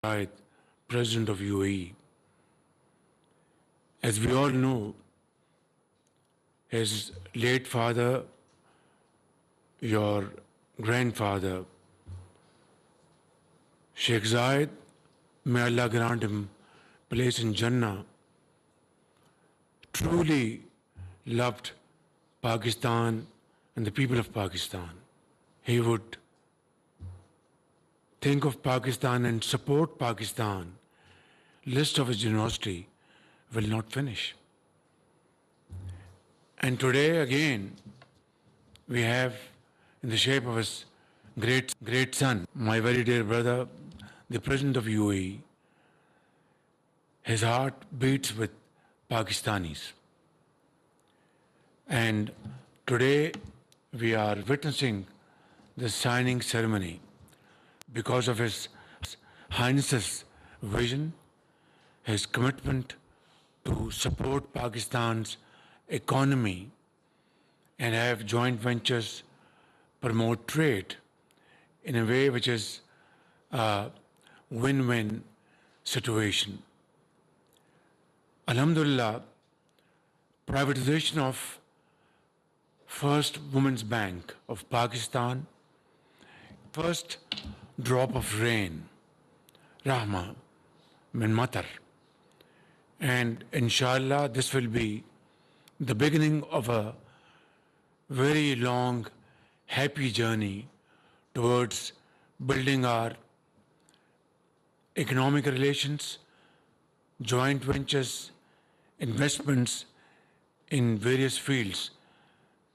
Right, President of UAE. As we all know, his late father, your grandfather, Sheikh Zayed, may Allah grant him place in Jannah, truly loved Pakistan and the people of Pakistan. He would think of Pakistan and support Pakistan. List of his generosity will not finish. And today again, we have in the shape of his great son, my very dear brother, the President of UAE. His heart beats with Pakistanis. And today we are witnessing the signing ceremony because of His Highness's vision, his commitment to support Pakistan's economy and have joint ventures, promote trade in a way which is a win-win situation. Alhamdulillah, privatization of First Women's Bank of Pakistan, first drop of rain, Rahma min matar. And inshallah, this will be the beginning of a very long, happy journey towards building our economic relations, joint ventures, investments in various fields,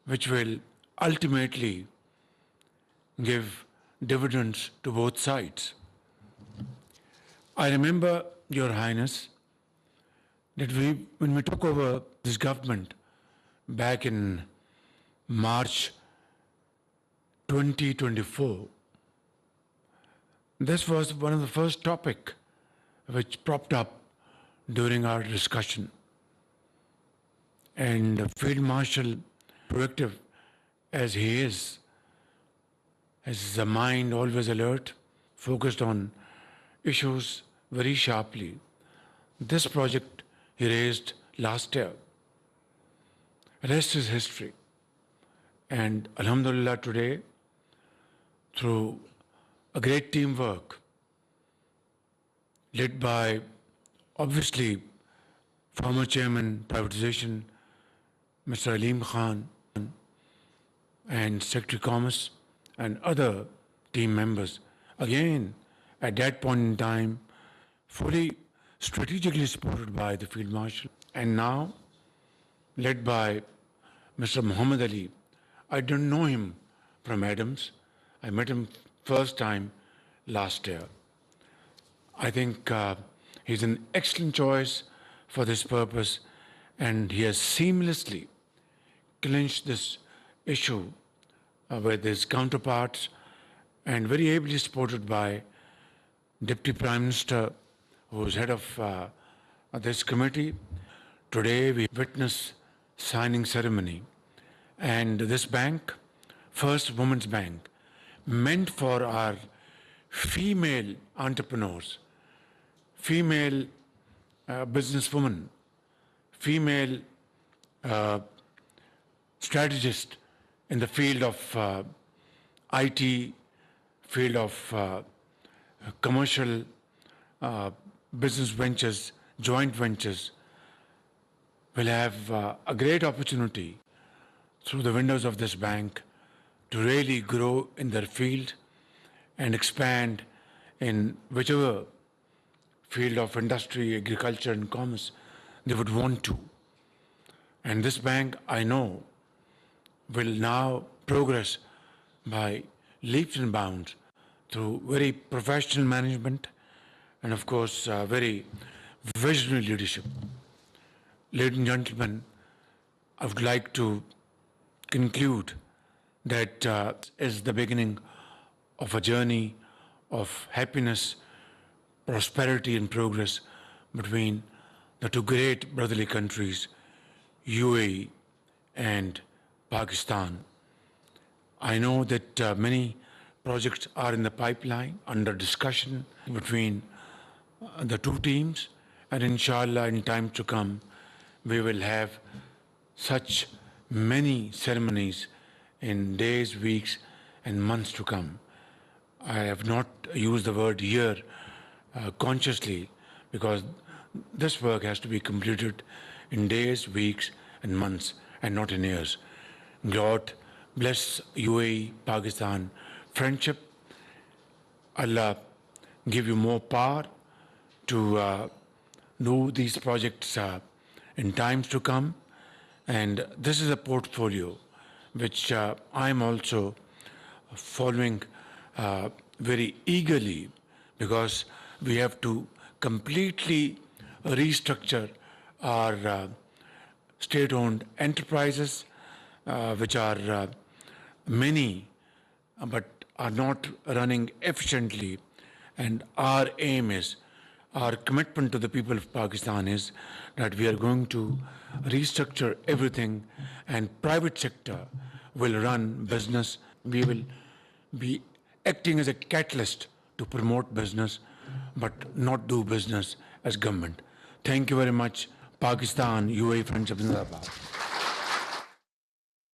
which will ultimately give dividends to both sides. I remember, Your Highness, that when we took over this government back in March 2024, this was one of the first topics which propped up during our discussion. And Field Marshal, proactive as he is, has a mind always alert, focused on issues very sharply. This project he raised last year. Rest is history. And Alhamdulillah, today, through a great teamwork led by, obviously, former Chairman Privatization, Mr. Aleem Khan, and Secretary Commerce, and other team members, again, at that point in time, fully strategically supported by the Field Marshal, and now led by Mr. Muhammad Ali. I don't know him from Adams. I met him first time last year. I think he's an excellent choice for this purpose, and he has seamlessly clinched this issue with his counterparts and very ably supported by Deputy Prime Minister, who is head of this committee. Today we witness signing ceremony, and this bank, First Women's Bank, meant for our female entrepreneurs, female businesswomen, female strategists in the field of IT, field of commercial business ventures, joint ventures, will have a great opportunity through the windows of this bank to really grow in their field and expand in whichever field of industry, agriculture, and commerce they would want to. And this bank, I know, will now progress by leaps and bounds through very professional management and, of course, very visionary leadership. Ladies and gentlemen, I would like to conclude that is the beginning of a journey of happiness, prosperity, and progress between the two great brotherly countries, UAE and Pakistan. I know that many projects are in the pipeline under discussion between the two teams, and inshallah in time to come we will have such many ceremonies in days, weeks and months to come. I have not used the word year consciously, because this work has to be completed in days, weeks and months and not in years. God bless UAE, Pakistan friendship. Allah give you more power to do these projects in times to come. And this is a portfolio which I am also following very eagerly, because we have to completely restructure our state-owned enterprises, which are many but are not running efficiently. And our aim is, our commitment to the people of Pakistan is that we are going to restructure everything, and private sector will run business. We will be acting as a catalyst to promote business, but not do business as government. Thank you very much. Pakistan, UAE friendship Zindabad.